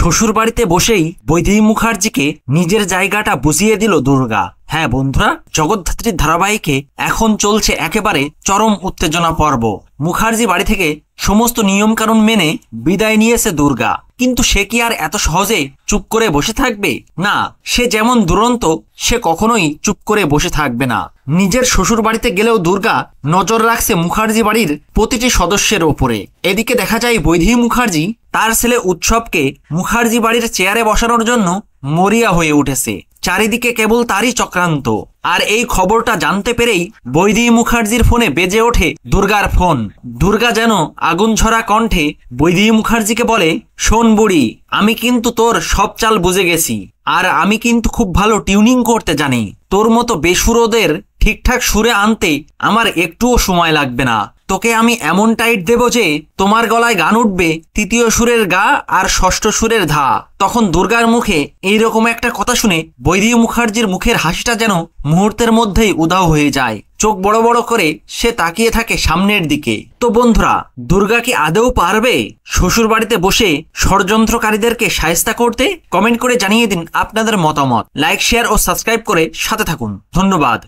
শ্বশুর বাড়িতে বসেই বৈদেহী মুখার্জিকে নিজের জায়গাটা বুঝিয়ে দিল দুর্গা। হ্যাঁ বন্ধুরা, জগদ্ধাত্রীর ধারাবাহিকে এখন চলছে একেবারে চরম উত্তেজনা পর্ব। মুখার্জি বাড়ি থেকে সমস্ত নিয়ম কানুন মেনে বিদায় নিয়েছে দুর্গা, কিন্তু সে কি আর এত সহজে চুপ করে বসে থাকবে? না, সে যেমন দুরন্ত সে কখনোই চুপ করে বসে থাকবে না। নিজের শ্বশুর বাড়িতে গেলেও দুর্গা নজর রাখছে মুখার্জি বাড়ির প্রতিটি সদস্যের ওপরে। এদিকে দেখা যায় বৈদেহী মুখার্জি তার ছেলে উৎসবকে মুখার্জি বাড়ির চেয়ারে বসানোর জন্য মরিয়া হয়ে উঠেছে। চারিদিকে কেবল তারই চক্রান্ত। আর এই খবরটা জানতে পেরেই বৈদেহী মুখার্জির ফোনে বেজে ওঠে দুর্গার ফোন। দুর্গা যেন আগুন ঝরা কণ্ঠে বৈদেহী মুখার্জিকে বলে, শোন বুড়ি, আমি কিন্তু তোর সব চাল বুঝে গেছি, আর আমি কিন্তু খুব ভালো টিউনিং করতে জানি। তোর মতো বেসুরোদের ঠিকঠাক সুরে আনতে আমার একটুও সময় লাগবে না। তোকে আমি এমন টাইট দেব যে তোমার গলায় গান উঠবে তৃতীয় সুরের গা আর ষষ্ঠ সুরের ধা। তখন দুর্গার মুখে এইরকম একটা কথা শুনে বৈদেহী মুখার্জির মুখের হাসিটা যেন মুহূর্তের মধ্যেই উধাও হয়ে যায়। চোখ বড় বড় করে সে তাকিয়ে থাকে সামনের দিকে। তো বন্ধুরা, দুর্গা কি আদৌ পারবে শ্বশুর বাড়িতে বসে ষড়যন্ত্রকারীদেরকে শায়েস্তা করতে? কমেন্ট করে জানিয়ে দিন আপনাদের মতামত। লাইক, শেয়ার ও সাবস্ক্রাইব করে সাথে থাকুন। ধন্যবাদ।